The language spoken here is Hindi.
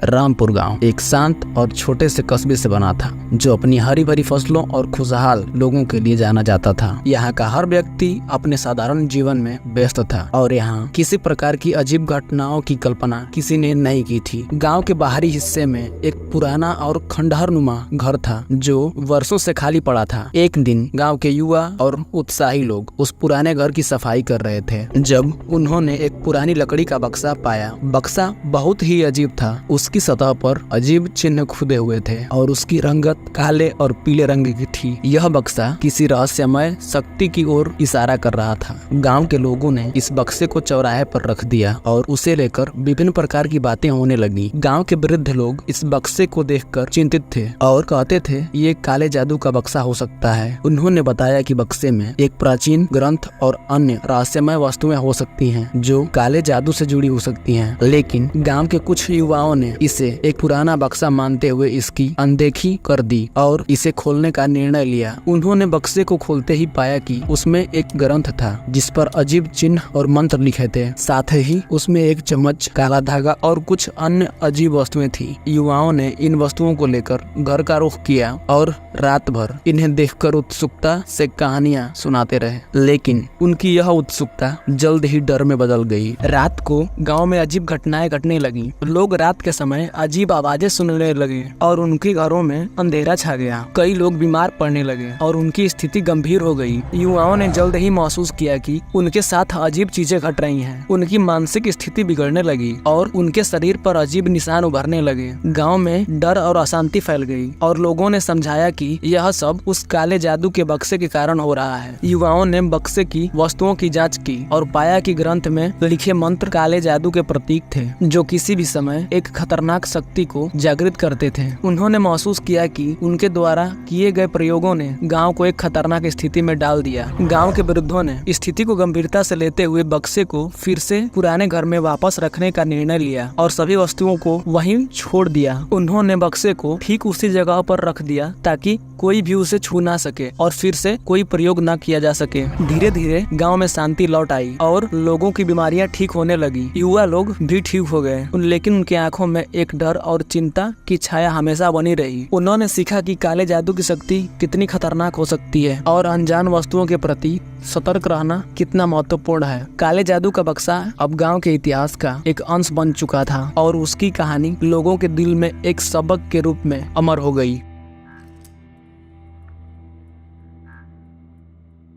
रामपुर गांव एक शांत और छोटे से कस्बे से बना था, जो अपनी हरी भरी फसलों और खुशहाल लोगों के लिए जाना जाता था। यहाँ का हर व्यक्ति अपने साधारण जीवन में व्यस्त था और यहाँ किसी प्रकार की अजीब घटनाओं की कल्पना किसी ने नहीं की थी। गांव के बाहरी हिस्से में एक पुराना और खंडहरनुमा घर था, जो वर्षों से खाली पड़ा था। एक दिन गाँव के युवा और उत्साही लोग उस पुराने घर की सफाई कर रहे थे, जब उन्होंने एक पुरानी लकड़ी का बक्सा पाया। बक्सा बहुत ही अजीब था। उसकी सतह पर अजीब चिन्ह खुदे हुए थे और उसकी रंगत काले और पीले रंग की थी। यह बक्सा किसी रहस्यमय शक्ति की ओर इशारा कर रहा था। गांव के लोगों ने इस बक्से को चौराहे पर रख दिया और उसे लेकर विभिन्न प्रकार की बातें होने लगी। गांव के वृद्ध लोग इस बक्से को देखकर चिंतित थे और कहते थे ये काले जादू का बक्सा हो सकता है। उन्होंने बताया कि बक्से में एक प्राचीन ग्रंथ और अन्य रहस्यमय वस्तुएं हो सकती हैं, जो काले जादू से जुड़ी हो सकती हैं। लेकिन गांव के कुछ युवाओं ने इसे एक पुराना बक्सा मानते हुए इसकी अनदेखी कर दी और इसे खोलने का निर्णय लिया। उन्होंने बक्से को खोलते ही पाया कि उसमें एक ग्रंथ था, जिस पर अजीब चिन्ह और मंत्र लिखे थे। साथ ही उसमें एक चम्मच, काला धागा और कुछ अन्य अजीब वस्तुएं थी। युवाओं ने इन वस्तुओं को लेकर घर का रुख किया और रात भर इन्हें देखकर उत्सुकता से कहानियां सुनाते रहे। लेकिन उनकी यह उत्सुकता जल्द ही डर में बदल गई। रात को गांव में अजीब घटनाएं घटने लगी। लोग रात के समय अजीब आवाजें सुनने लगे और उनके घरों में अंधेरा छा गया। कई लोग बीमार पड़ने लगे और उनकी स्थिति गंभीर हो गई। युवाओं ने जल्द ही महसूस किया कि उनके साथ अजीब चीजें घट रही हैं। उनकी मानसिक स्थिति बिगड़ने लगी और उनके शरीर पर अजीब निशान उभरने लगे। गांव में डर और अशांति फैल गई और लोगों ने समझाया कि यह सब उस काले जादू के बक्से के कारण हो रहा है। युवाओं ने बक्से की वस्तुओं की जांच की और पाया कि ग्रंथ में लिखे मंत्र काले जादू के प्रतीक थे, जो किसी भी समय एक खतरनाक शक्ति को जागृत करते थे। उन्होंने महसूस किया कि उनके द्वारा किए गए प्रयोगों ने गांव को एक खतरनाक स्थिति में डाल दिया। गांव के वृद्धों ने स्थिति को गंभीरता से लेते हुए बक्से को फिर से पुराने घर में वापस रखने का निर्णय लिया और सभी वस्तुओं को वहीं छोड़ दिया। उन्होंने बक्से को ठीक उसी जगह पर रख दिया ताकि कोई भी उसे छू ना सके और फिर से कोई प्रयोग न किया जा सके। धीरे धीरे गांव में शांति लौट आई और लोगों की बीमारियां ठीक होने लगी। युवा लोग भी ठीक हो गए, लेकिन उनकी आंखों में एक डर और चिंता की छाया हमेशा बनी रही। उन्होंने सीखा कि काले जादू की शक्ति कितनी खतरनाक हो सकती है और अनजान वस्तुओं के प्रति सतर्क रहना कितना महत्वपूर्ण है। काले जादू का बक्सा अब गांव के इतिहास का एक अंश बन चुका था और उसकी कहानी लोगों के दिल में एक सबक के रूप में अमर हो गई।